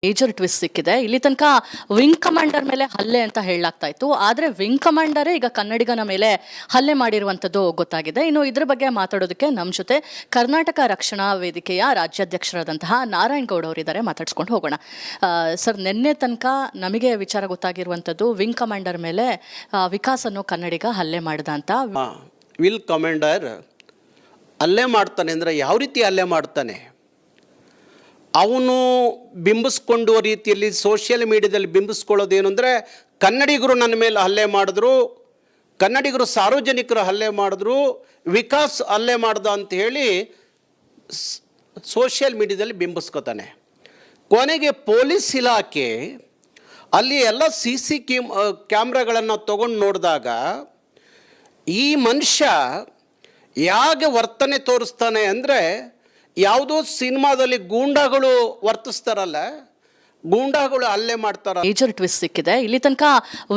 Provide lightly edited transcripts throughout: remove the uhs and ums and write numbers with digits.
Major twist ಸಿಕ್ಕಿದೆ. ಇಲ್ಲಿ ತನಕ ವಿಂಗ್ ಕಮಾಂಡರ್ ಮೇಲೆ ಹಲ್ಲೆ ಅಂತ ಹೇಳಲಾಗ್ತಾ ಇತ್ತು. ಆದ್ರೆ ವಿಂಗ್ ಕಮಾಂಡರೇ ಈಗ ಕನ್ನಡಿಗನ ಮೇಲೆ ಹಲ್ಲೆ ಮಾಡಿರುವಂತದ್ದು ಗೊತ್ತಾಗಿದೆ. ಇನ್ನು ಇದ್ರ ಬಗ್ಗೆ ಮಾತಾಡೋದಕ್ಕೆ ನಮ್ಮ ಜೊತೆ ಕರ್ನಾಟಕ ರಕ್ಷಣಾ ವೇದಿಕೆಯ ರಾಜ್ಯಾಧ್ಯಕ್ಷರಾದಂತಹ ನಾರಾಯಣ್ ಗೌಡ ಅವರಿದ್ದಾರೆ. ಮಾತಾಡ್ಸ್ಕೊಂಡು ಹೋಗೋಣ. ಸರ್, ನಿನ್ನೆ ತನಕ ನಮಗೆ ವಿಚಾರ ಗೊತ್ತಾಗಿರುವಂತದ್ದು ವಿಂಗ್ ಕಮಾಂಡರ್ ಮೇಲೆ ವಿಕಾಸ್ ಅನ್ನೋ ಕನ್ನಡಿಗ ಹಲ್ಲೆ ಮಾಡಿದ ಅಂತ. ವಿಲ್ ಕಮಾಂಡರ್ ಹಲ್ಲೆ ಮಾಡ್ತಾನೆ ಅಂದರೆ ಯಾವ ರೀತಿ ಹಲ್ಲೆ ಮಾಡ್ತಾನೆ? ಅವನು ಬಿಂಬಿಸ್ಕೊಂಡುವ ರೀತಿಯಲ್ಲಿ ಸೋಷಿಯಲ್ ಮೀಡಿಯಾದಲ್ಲಿ ಬಿಂಬಿಸ್ಕೊಳ್ಳೋದೇನು ಅಂದರೆ, ಕನ್ನಡಿಗರು ನನ್ನ ಮೇಲೆ ಹಲ್ಲೆ ಮಾಡಿದ್ರು, ಕನ್ನಡಿಗರು ಸಾರ್ವಜನಿಕರು ಹಲ್ಲೆ ಮಾಡಿದ್ರು, ವಿಕಾಸ್ ಹಲ್ಲೆ ಮಾಡ್ದ ಅಂತ ಹೇಳಿ ಸೋಷಿಯಲ್ ಮೀಡಿಯಾದಲ್ಲಿ ಬಿಂಬಿಸ್ಕೊತಾನೆ. ಕೊನೆಗೆ ಪೊಲೀಸ್ ಇಲಾಖೆ ಅಲ್ಲಿ ಎಲ್ಲ CC ಕ್ಯಾಮ್ರಾಗಳನ್ನು ತೊಗೊಂಡು ನೋಡಿದಾಗ ಈ ಮನುಷ್ಯ ಹೇಗೆ ವರ್ತನೆ ತೋರಿಸ್ತಾನೆ ಅಂದರೆ, ಯಾವುದೋ ಸಿನಿಮಾದಲ್ಲಿ ಗೂಂಡಾಗಳು ವರ್ತಿಸ್ತಾರಲ್ಲ, ಗೂಂಡಾಗಳು ಹಲ್ಲೆ ಮಾಡ್ತಾರ. ಮೇಜರ್ ಟ್ವಿಸ್ಟ್ ಸಿಕ್ಕಿದೆ. ಇಲ್ಲಿ ತನಕ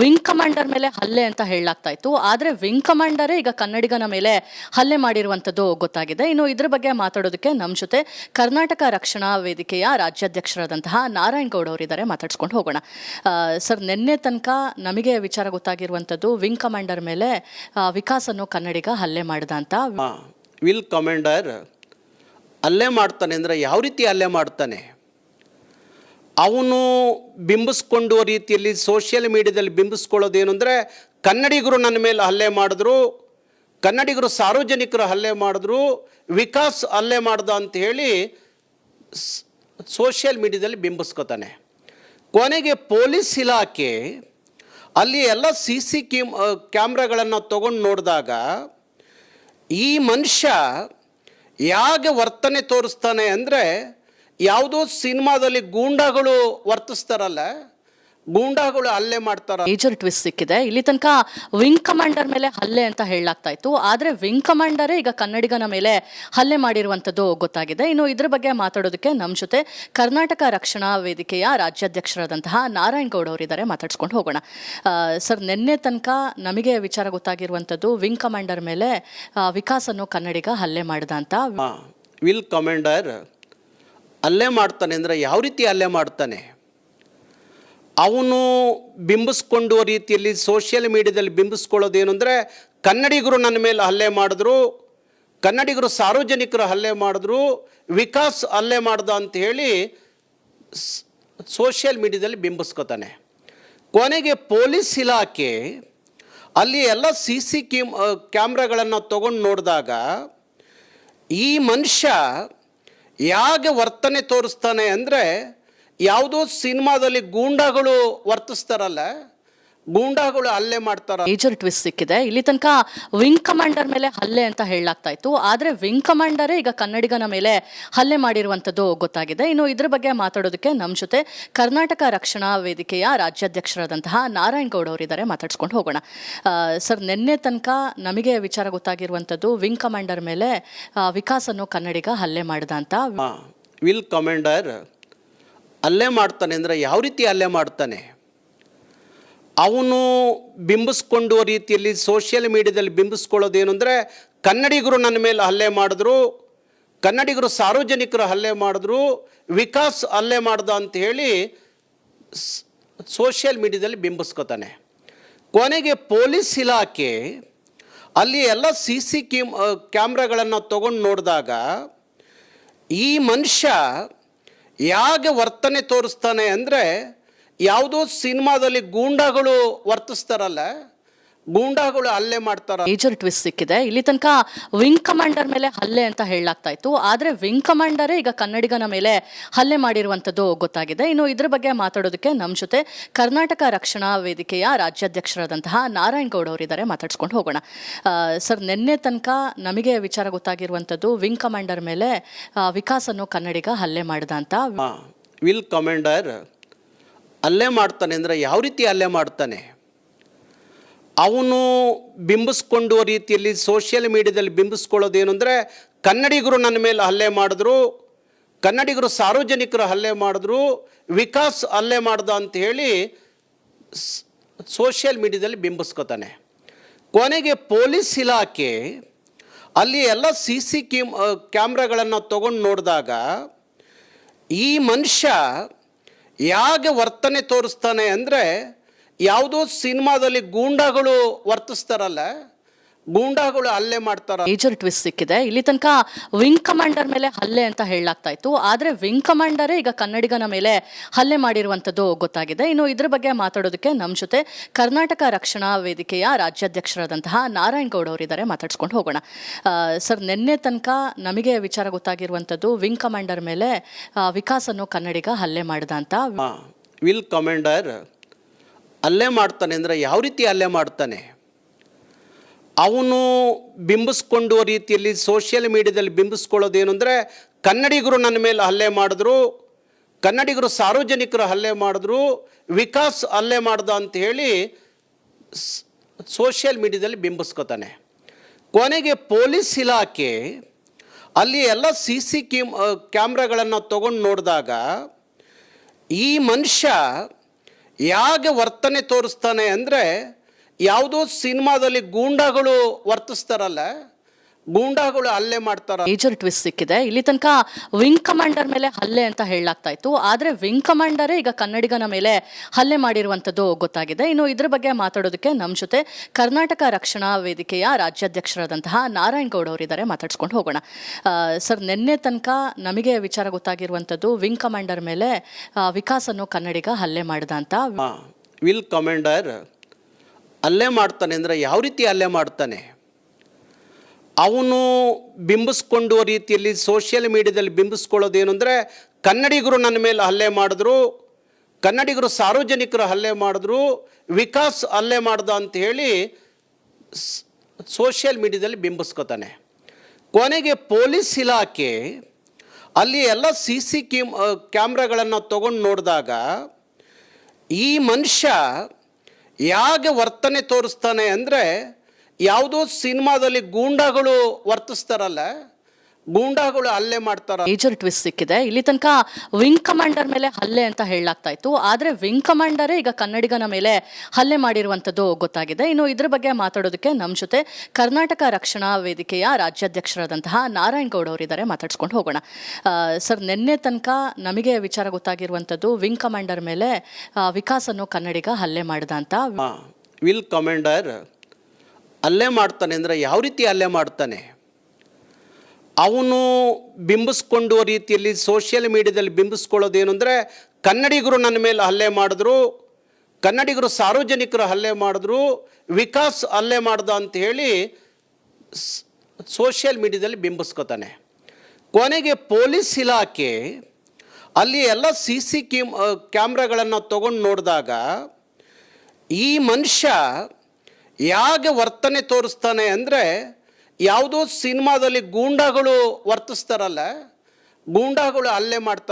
ವಿಂಗ್ ಕಮಾಂಡರ್ ಮೇಲೆ ಹಲ್ಲೆ ಅಂತ ಹೇಳಲಾಗ್ತಾ ಇತ್ತು. ಆದ್ರೆ ವಿಂಗ್ ಕಮಾಂಡರೇ ಈಗ ಕನ್ನಡಿಗನ ಮೇಲೆ ಹಲ್ಲೆ ಮಾಡಿರುವಂತದ್ದು ಗೊತ್ತಾಗಿದೆ. ಇನ್ನು ಇದ್ರ ಬಗ್ಗೆ ಮಾತಾಡೋದಕ್ಕೆ ನಮ್ಮ ಜೊತೆ ಕರ್ನಾಟಕ ರಕ್ಷಣಾ ವೇದಿಕೆಯ ರಾಜ್ಯಾಧ್ಯಕ್ಷರಾದಂತಹ ನಾರಾಯಣ್ ಗೌಡ ಅವರಿದ್ದಾರೆ. ಮಾತಾಡ್ಸ್ಕೊಂಡು ಹೋಗೋಣ. ಸರ್, ನಿನ್ನೆ ತನಕ ನಮಗೆ ವಿಚಾರ ಗೊತ್ತಾಗಿರುವಂತದ್ದು ವಿಂಗ್ ಕಮಾಂಡರ್ ಮೇಲೆ ವಿಕಾಸ್ ಅನ್ನೋ ಕನ್ನಡಿಗ ಹಲ್ಲೆ ಮಾಡಿದ ಅಂತ. ವಿಲ್ ಕಮಾಂಡರ್ ಹಲ್ಲೆ ಮಾಡ್ತಾನೆ ಅಂದರೆ ಯಾವ ರೀತಿ ಹಲ್ಲೆ ಮಾಡ್ತಾನೆ? ಅವನು ಬಿಂಬಿಸ್ಕೊಂಡುವ ರೀತಿಯಲ್ಲಿ ಸೋಷಿಯಲ್ ಮೀಡಿಯಾದಲ್ಲಿ ಬಿಂಬಿಸ್ಕೊಳ್ಳೋದೇನು ಅಂದರೆ, ಕನ್ನಡಿಗರು ನನ್ನ ಮೇಲೆ ಹಲ್ಲೆ ಮಾಡಿದ್ರು, ಕನ್ನಡಿಗರು ಸಾರ್ವಜನಿಕರು ಹಲ್ಲೆ ಮಾಡಿದ್ರು, ವಿಕಾಸ್ ಹಲ್ಲೆ ಮಾಡ್ದ ಅಂತ ಹೇಳಿ ಸೋಷಿಯಲ್ ಮೀಡಿಯಾದಲ್ಲಿ ಬಿಂಬಿಸ್ಕೊತಾನೆ. ಕೊನೆಗೆ ಪೊಲೀಸ್ ಇಲಾಖೆ ಅಲ್ಲಿ ಎಲ್ಲ CC ಕ್ಯಾಮ್ರಾಗಳನ್ನು ತೊಗೊಂಡು ನೋಡಿದಾಗ ಈ ಮನುಷ್ಯ ಹೇಗೆ ವರ್ತನೆ ತೋರಿಸ್ತಾನೆ ಅಂದರೆ, ಯಾವುದೋ ಸಿನಿಮಾದಲ್ಲಿ ಗೂಂಡಾಗಳು ವರ್ತಿಸ್ತಾರಲ್ಲ, ಗೂಂಡಾಗಳು ಹಲ್ಲೆ ಮಾಡ್ತಾರ. ಮೇಜರ್ ಟ್ವಿಸ್ಟ್ ಸಿಕ್ಕಿದೆ. ಇಲ್ಲಿ ತನಕ ವಿಂಗ್ ಕಮಾಂಡರ್ ಮೇಲೆ ಹಲ್ಲೆ ಅಂತ ಹೇಳಲಾಗ್ತಾ ಇತ್ತು. ಆದ್ರೆ ವಿಂಗ್ ಕಮಾಂಡರೇ ಈಗ ಕನ್ನಡಿಗನ ಮೇಲೆ ಹಲ್ಲೆ ಮಾಡಿರುವಂತದ್ದು ಗೊತ್ತಾಗಿದೆ. ಇನ್ನು ಇದ್ರ ಬಗ್ಗೆ ಮಾತಾಡೋದಕ್ಕೆ ನಮ್ಮ ಜೊತೆ ಕರ್ನಾಟಕ ರಕ್ಷಣಾ ವೇದಿಕೆಯ ರಾಜ್ಯಾಧ್ಯಕ್ಷರಾದಂತಹ ನಾರಾಯಣ್ ಗೌಡ ಅವರಿದ್ದಾರೆ. ಮಾತಾಡ್ಸ್ಕೊಂಡು ಹೋಗೋಣ. ಸರ್, ನಿನ್ನೆ ತನಕ ನಮಗೆ ವಿಚಾರ ಗೊತ್ತಾಗಿರುವಂತದ್ದು ವಿಂಗ್ ಕಮಾಂಡರ್ ಮೇಲೆ ವಿಕಾಸ್ ಅನ್ನೋ ಕನ್ನಡಿಗ ಹಲ್ಲೆ ಮಾಡಿದ ಅಂತ. ವಿಲ್ ಕಮಾಂಡರ್ ಹಲ್ಲೆ ಮಾಡ್ತಾನೆ ಅಂದರೆ ಯಾವ ರೀತಿ ಹಲ್ಲೆ ಮಾಡ್ತಾನೆ? ಅವನು ಬಿಂಬಿಸ್ಕೊಂಡುವ ರೀತಿಯಲ್ಲಿ ಸೋಷಿಯಲ್ ಮೀಡಿಯಾದಲ್ಲಿ ಬಿಂಬಿಸ್ಕೊಳ್ಳೋದೇನು ಅಂದರೆ, ಕನ್ನಡಿಗರು ನನ್ನ ಮೇಲೆ ಹಲ್ಲೆ ಮಾಡಿದ್ರು, ಕನ್ನಡಿಗರು ಸಾರ್ವಜನಿಕರು ಹಲ್ಲೆ ಮಾಡಿದ್ರು, ವಿಕಾಸ್ ಹಲ್ಲೆ ಮಾಡ್ದ ಅಂತ ಹೇಳಿ ಸೋಷಿಯಲ್ ಮೀಡಿಯಾದಲ್ಲಿ ಬಿಂಬಿಸ್ಕೊತಾನೆ. ಕೊನೆಗೆ ಪೊಲೀಸ್ ಇಲಾಖೆ ಅಲ್ಲಿ ಎಲ್ಲ CC ಕ್ಯಾಮ್ರಾಗಳನ್ನು ತೊಗೊಂಡು ನೋಡಿದಾಗ ಈ ಮನುಷ್ಯ ಹೇಗೆ ವರ್ತನೆ ತೋರಿಸ್ತಾನೆ ಅಂದರೆ, ಯಾವುದೋ ಸಿನಿಮಾದಲ್ಲಿ ಗೂಂಡಾಗಳು ವರ್ತಿಸ್ತಾರಲ್ಲ, ಗೂಂಡಾಗಳು ಹಲ್ಲೆ ಮಾಡ್ತಾರ. ಮೇಜರ್ ಟ್ವಿಸ್ಟ್ ಸಿಕ್ಕಿದೆ. ಇಲ್ಲಿ ತನಕ ವಿಂಗ್ ಕಮಾಂಡರ್ ಮೇಲೆ ಹಲ್ಲೆ ಅಂತ ಹೇಳಲಾಗ್ತಾ ಇತ್ತು. ಆದ್ರೆ ವಿಂಗ್ ಕಮಾಂಡರೇ ಈಗ ಕನ್ನಡಿಗನ ಮೇಲೆ ಹಲ್ಲೆ ಮಾಡಿರುವಂತದ್ದು ಗೊತ್ತಾಗಿದೆ. ಇನ್ನು ಇದ್ರ ಬಗ್ಗೆ ಮಾತಾಡೋದಕ್ಕೆ ನಮ್ಮ ಜೊತೆ ಕರ್ನಾಟಕ ರಕ್ಷಣಾ ವೇದಿಕೆಯ ರಾಜ್ಯಾಧ್ಯಕ್ಷರಾದಂತಹ ನಾರಾಯಣ್ ಗೌಡ ಅವರಿದ್ದಾರೆ. ಮಾತಾಡ್ಸ್ಕೊಂಡು ಹೋಗೋಣ. ಸರ್, ನಿನ್ನೆ ತನಕ ನಮಗೆ ವಿಚಾರ ಗೊತ್ತಾಗಿರುವಂತದ್ದು ವಿಂಗ್ ಕಮಾಂಡರ್ ಮೇಲೆ ವಿಕಾಸ್ ಅನ್ನೋ ಕನ್ನಡಿಗ ಹಲ್ಲೆ ಮಾಡಿದ ಅಂತ. ವಿಲ್ ಕಮಾಂಡರ್ ಹಲ್ಲೆ ಮಾಡ್ತಾನೆ ಅಂದರೆ ಯಾವ ರೀತಿ ಹಲ್ಲೆ ಮಾಡ್ತಾನೆ? ಅವನು ಬಿಂಬಿಸ್ಕೊಂಡುವ ರೀತಿಯಲ್ಲಿ ಸೋಷಿಯಲ್ ಮೀಡಿಯಾದಲ್ಲಿ ಬಿಂಬಿಸ್ಕೊಳ್ಳೋದೇನು ಅಂದರೆ, ಕನ್ನಡಿಗರು ನನ್ನ ಮೇಲೆ ಹಲ್ಲೆ ಮಾಡಿದ್ರು, ಕನ್ನಡಿಗರು ಸಾರ್ವಜನಿಕರು ಹಲ್ಲೆ ಮಾಡಿದ್ರು, ವಿಕಾಸ್ ಹಲ್ಲೆ ಮಾಡ್ದ ಅಂತ ಹೇಳಿ ಸೋಷಿಯಲ್ ಮೀಡಿಯಾದಲ್ಲಿ ಬಿಂಬಿಸ್ಕೊತಾನೆ. ಕೊನೆಗೆ ಪೊಲೀಸ್ ಇಲಾಖೆ ಅಲ್ಲಿ ಎಲ್ಲ CC ಕ್ಯಾಮ್ರಾಗಳನ್ನು ತೊಗೊಂಡು ನೋಡಿದಾಗ ಈ ಮನುಷ್ಯ ಹೇಗೆ ವರ್ತನೆ ತೋರಿಸ್ತಾನೆ ಅಂದರೆ, ಯಾವುದೋ ಸಿನಿಮಾದಲ್ಲಿ ಗೂಂಡಾಗಳು ವರ್ತಿಸ್ತಾರಲ್ಲ, ಗೂಂಡಾಗಳು ಹಲ್ಲೆ ಮಾಡ್ತಾರ. ಮೇಜರ್ ಟ್ವಿಸ್ಟ್ ಸಿಕ್ಕಿದೆ. ಇಲ್ಲಿ ತನಕ ವಿಂಗ್ ಕಮಾಂಡರ್ ಮೇಲೆ ಹಲ್ಲೆ ಅಂತ ಹೇಳಲಾಗ್ತಾ ಇತ್ತು. ಆದ್ರೆ ವಿಂಗ್ ಕಮಾಂಡರೇ ಈಗ ಕನ್ನಡಿಗನ ಮೇಲೆ ಹಲ್ಲೆ ಮಾಡಿರುವಂತದ್ದು ಗೊತ್ತಾಗಿದೆ. ಇನ್ನು ಇದ್ರ ಬಗ್ಗೆ ಮಾತಾಡೋದಕ್ಕೆ ನಮ್ಮ ಜೊತೆ ಕರ್ನಾಟಕ ರಕ್ಷಣಾ ವೇದಿಕೆಯ ರಾಜ್ಯಾಧ್ಯಕ್ಷರಾದಂತಹ ನಾರಾಯಣ್ ಗೌಡ ಅವರಿದ್ದಾರೆ. ಮಾತಾಡ್ಸ್ಕೊಂಡು ಹೋಗೋಣ. ಸರ್, ನಿನ್ನೆ ತನಕ ನಮಗೆ ವಿಚಾರ ಗೊತ್ತಾಗಿರುವಂತದ್ದು ವಿಂಗ್ ಕಮಾಂಡರ್ ಮೇಲೆ ವಿಕಾಸ್ ಅನ್ನೋ ಕನ್ನಡಿಗ ಹಲ್ಲೆ ಮಾಡಿದ ಅಂತ. ವಿಲ್ ಕಮಾಂಡರ್ ಹಲ್ಲೆ ಮಾಡ್ತಾನೆ ಅಂದರೆ ಯಾವ ರೀತಿ ಹಲ್ಲೆ ಮಾಡ್ತಾನೆ? ಅವನು ಬಿಂಬಿಸ್ಕೊಂಡುವ ರೀತಿಯಲ್ಲಿ ಸೋಷಿಯಲ್ ಮೀಡಿಯಾದಲ್ಲಿ ಬಿಂಬಿಸ್ಕೊಳ್ಳೋದೇನು ಅಂದರೆ, ಕನ್ನಡಿಗರು ನನ್ನ ಮೇಲೆ ಹಲ್ಲೆ ಮಾಡಿದ್ರು, ಕನ್ನಡಿಗರು ಸಾರ್ವಜನಿಕರು ಹಲ್ಲೆ ಮಾಡಿದ್ರು, ವಿಕಾಸ್ ಹಲ್ಲೆ ಮಾಡ್ದ ಅಂತ ಹೇಳಿ ಸೋಷಿಯಲ್ ಮೀಡಿಯಾದಲ್ಲಿ ಬಿಂಬಿಸ್ಕೊತಾನೆ. ಕೊನೆಗೆ ಪೊಲೀಸ್ ಇಲಾಖೆ ಅಲ್ಲಿ ಎಲ್ಲ CC ಕ್ಯಾಮ್ರಾಗಳನ್ನು ತೊಗೊಂಡು ನೋಡಿದಾಗ ಈ ಮನುಷ್ಯ ಹೇಗೆ ವರ್ತನೆ ತೋರಿಸ್ತಾನೆ ಅಂದರೆ ಯಾವುದೋ ಸಿನಿಮಾದಲ್ಲಿ ಗೂಂಡಾಗಳು ವರ್ತಿಸ್ತಾರಲ್ಲ, ಗೂಂಡಾಗಳು ಹಲ್ಲೆ ಮಾಡ್ತಾರ. ಮೇಜರ್ ಟ್ವಿಸ್ಟ್ ಸಿಕ್ಕಿದೆ. ಇಲ್ಲಿ ತನಕ ವಿಂಗ್ ಕಮಾಂಡರ್ ಮೇಲೆ ಹಲ್ಲೆ ಅಂತ ಹೇಳಲಾಗ್ತಾ ಇತ್ತು, ಆದ್ರೆ ವಿಂಗ್ ಕಮಾಂಡರೇ ಈಗ ಕನ್ನಡಿಗನ ಮೇಲೆ ಹಲ್ಲೆ ಮಾಡಿರುವಂತದ್ದು ಗೊತ್ತಾಗಿದೆ. ಇನ್ನು ಇದ್ರ ಬಗ್ಗೆ ಮಾತಾಡೋದಕ್ಕೆ ನಮ್ಮ ಜೊತೆ ಕರ್ನಾಟಕ ರಕ್ಷಣಾ ವೇದಿಕೆಯ ರಾಜ್ಯಾಧ್ಯಕ್ಷರಾದಂತಹ ನಾರಾಯಣ್ ಗೌಡ ಅವರಿದ್ದಾರೆ. ಮಾತಾಡ್ಸ್ಕೊಂಡು ಹೋಗೋಣ. ಸರ್, ನಿನ್ನೆ ತನಕ ನಮಗೆ ವಿಚಾರ ಗೊತ್ತಾಗಿರುವಂತದ್ದು ವಿಂಗ್ ಕಮಾಂಡರ್ ಮೇಲೆ ವಿಕಾಸ್ ಅನ್ನೋ ಕನ್ನಡಿಗ ಹಲ್ಲೆ ಮಾಡಿದ ಅಂತ. ವಿಲ್ ಕಮಾಂಡರ್ ಹಲ್ಲೆ ಮಾಡ್ತಾನೆ ಅಂದರೆ ಯಾವ ರೀತಿ ಹಲ್ಲೆ ಮಾಡ್ತಾನೆ, ಅವನು ಬಿಂಬಿಸ್ಕೊಂಡುವ ರೀತಿಯಲ್ಲಿ ಸೋಷಿಯಲ್ ಮೀಡಿಯಾದಲ್ಲಿ ಬಿಂಬಿಸ್ಕೊಳ್ಳೋದೇನು ಅಂದರೆ ಕನ್ನಡಿಗರು ನನ್ನ ಮೇಲೆ ಹಲ್ಲೆ ಮಾಡಿದ್ರು, ಕನ್ನಡಿಗರು ಸಾರ್ವಜನಿಕರು ಹಲ್ಲೆ ಮಾಡಿದ್ರು, ವಿಕಾಸ್ ಹಲ್ಲೆ ಮಾಡ್ದ ಅಂತ ಹೇಳಿ ಸೋಷಿಯಲ್ ಮೀಡಿಯಾದಲ್ಲಿ ಬಿಂಬಿಸ್ಕೊತಾನೆ. ಕೊನೆಗೆ ಪೊಲೀಸ್ ಇಲಾಖೆ ಅಲ್ಲಿ ಎಲ್ಲ CC ಕ್ಯಾಮ್ರಾಗಳನ್ನು ತೊಗೊಂಡು ನೋಡಿದಾಗ ಈ ಮನುಷ್ಯ ಹೇಗೆ ವರ್ತನೆ ತೋರಿಸ್ತಾನೆ ಅಂದರೆ ಯಾವುದೋ ಸಿನಿಮಾದಲ್ಲಿ ಗೂಂಡಾಗಳು ವರ್ತಿಸ್ತಾರಲ್ಲ, ಗೂಂಡಾಗಳು ಹಲ್ಲೆ ಮಾಡ್ತಾರ. ಮೇಜರ್ ಟ್ವಿಸ್ಟ್ ಸಿಕ್ಕಿದೆ. ಇಲ್ಲಿ ತನಕ ವಿಂಗ್ ಕಮಾಂಡರ್ ಮೇಲೆ ಹಲ್ಲೆ ಅಂತ ಹೇಳಲಾಗ್ತಾ ಇತ್ತು, ಆದ್ರೆ ವಿಂಗ್ ಕಮಾಂಡರೇ ಈಗ ಕನ್ನಡಿಗನ ಮೇಲೆ ಹಲ್ಲೆ ಮಾಡಿರುವಂತದ್ದು ಗೊತ್ತಾಗಿದೆ. ಇನ್ನು ಇದ್ರ ಬಗ್ಗೆ ಮಾತಾಡೋದಕ್ಕೆ ನಮ್ಮ ಜೊತೆ ಕರ್ನಾಟಕ ರಕ್ಷಣಾ ವೇದಿಕೆಯ ರಾಜ್ಯಾಧ್ಯಕ್ಷರಾದಂತಹ ನಾರಾಯಣ್ ಗೌಡ ಅವರಿದ್ದಾರೆ. ಮಾತಾಡ್ಸ್ಕೊಂಡು ಹೋಗೋಣ. ಸರ್, ನಿನ್ನೆ ತನಕ ನಮಗೆ ವಿಚಾರ ಗೊತ್ತಾಗಿರುವಂತದ್ದು ವಿಂಗ್ ಕಮಾಂಡರ್ ಮೇಲೆ ವಿಕಾಸ್ ಅನ್ನೋ ಕನ್ನಡಿಗ ಹಲ್ಲೆ ಮಾಡಿದ ಅಂತ. ವಿಲ್ ಕಮಾಂಡರ್ ಹಲ್ಲೆ ಮಾಡ್ತಾನೆ ಅಂದರೆ ಯಾವ ರೀತಿ ಹಲ್ಲೆ ಮಾಡ್ತಾನೆ, ಅವನು ಬಿಂಬಿಸ್ಕೊಂಡುವ ರೀತಿಯಲ್ಲಿ ಸೋಷಿಯಲ್ ಮೀಡಿಯಾದಲ್ಲಿ ಬಿಂಬಿಸ್ಕೊಳ್ಳೋದೇನು ಅಂದರೆ ಕನ್ನಡಿಗರು ನನ್ನ ಮೇಲೆ ಹಲ್ಲೆ ಮಾಡಿದ್ರು, ಕನ್ನಡಿಗರು ಸಾರ್ವಜನಿಕರು ಹಲ್ಲೆ ಮಾಡಿದ್ರು, ವಿಕಾಸ್ ಹಲ್ಲೆ ಮಾಡ್ದ ಅಂತ ಹೇಳಿ ಸೋಷಿಯಲ್ ಮೀಡಿಯಾದಲ್ಲಿ ಬಿಂಬಿಸ್ಕೊತಾನೆ. ಕೊನೆಗೆ ಪೊಲೀಸ್ ಇಲಾಖೆ ಅಲ್ಲಿ ಎಲ್ಲ CC ಕ್ಯಾಮ್ರಾಗಳನ್ನು ತೊಗೊಂಡು ನೋಡಿದಾಗ ಈ ಮನುಷ್ಯ ಹೇಗೆ ವರ್ತನೆ ತೋರಿಸ್ತಾನೆ ಅಂದರೆ ಯಾವುದೋ ಸಿನಿಮಾದಲ್ಲಿ ಗೂಂಡಾಗಳು ವರ್ತಿಸ್ತಾರಲ್ಲ, ಗೂಂಡಾಗಳು ಹಲ್ಲೆ ಮಾಡ್ತಾರ. ಮೇಜರ್ ಟ್ವಿಸ್ಟ್ ಸಿಕ್ಕಿದೆ. ಇಲ್ಲಿ ತನಕ ವಿಂಗ್ ಕಮಾಂಡರ್ ಮೇಲೆ ಹಲ್ಲೆ ಅಂತ ಹೇಳಲಾಗ್ತಾ ಇತ್ತು, ಆದ್ರೆ ವಿಂಗ್ ಕಮಾಂಡರೇ ಈಗ ಕನ್ನಡಿಗನ ಮೇಲೆ ಹಲ್ಲೆ ಮಾಡಿರುವಂತದ್ದು ಗೊತ್ತಾಗಿದೆ. ಇನ್ನು ಇದ್ರ ಬಗ್ಗೆ ಮಾತಾಡೋದಕ್ಕೆ ನಮ್ಮ ಜೊತೆ ಕರ್ನಾಟಕ ರಕ್ಷಣಾ ವೇದಿಕೆಯ ರಾಜ್ಯಾಧ್ಯಕ್ಷರಾದಂತಹ ನಾರಾಯಣ್ ಗೌಡ ಅವರಿದ್ದಾರೆ. ಮಾತಾಡ್ಸ್ಕೊಂಡು ಹೋಗೋಣ. ಸರ್, ನಿನ್ನೆ ತನಕ ನಮಗೆ ವಿಚಾರ ಗೊತ್ತಾಗಿರುವಂತದ್ದು ವಿಂಗ್ ಕಮಾಂಡರ್ ಮೇಲೆ ವಿಕಾಸ್ ಅನ್ನೋ ಕನ್ನಡಿಗ ಹಲ್ಲೆ ಮಾಡಿದ ಅಂತ. ವಿಲ್ ಕಮಾಂಡರ್ ಹಲ್ಲೆ ಮಾಡ್ತಾನೆ ಅಂದರೆ ಯಾವ ರೀತಿ ಹಲ್ಲೆ ಮಾಡ್ತಾನೆ, ಅವನು ಬಿಂಬಿಸ್ಕೊಂಡುವ ರೀತಿಯಲ್ಲಿ ಸೋಷಿಯಲ್ ಮೀಡಿಯಾದಲ್ಲಿ ಬಿಂಬಿಸ್ಕೊಳ್ಳೋದೇನು ಅಂದರೆ ಕನ್ನಡಿಗರು ನನ್ನ ಮೇಲೆ ಹಲ್ಲೆ ಮಾಡಿದ್ರು, ಕನ್ನಡಿಗರು ಸಾರ್ವಜನಿಕರು ಹಲ್ಲೆ ಮಾಡಿದ್ರು, ವಿಕಾಸ್ ಹಲ್ಲೆ ಮಾಡ್ದ ಅಂತ ಹೇಳಿ ಸೋಷಿಯಲ್ ಮೀಡಿಯಾದಲ್ಲಿ ಬಿಂಬಿಸ್ಕೊತಾನೆ. ಕೊನೆಗೆ ಪೊಲೀಸ್ ಇಲಾಖೆ ಅಲ್ಲಿ ಎಲ್ಲ CC ಕ್ಯಾಮ್ರಾಗಳನ್ನು ತೊಗೊಂಡು ನೋಡಿದಾಗ ಈ ಮನುಷ್ಯ ಹೇಗೆ ವರ್ತನೆ ತೋರಿಸ್ತಾನೆ ಅಂದರೆ ಯಾವುದೋ ಸಿನಿಮಾದಲ್ಲಿ ಗೂಂಡಾಗಳು ವರ್ತಿಸ್ತಾರಲ್ಲ, ಗೂಂಡಾಗಳು ಹಲ್ಲೆ ಮಾಡ್ತಾರ.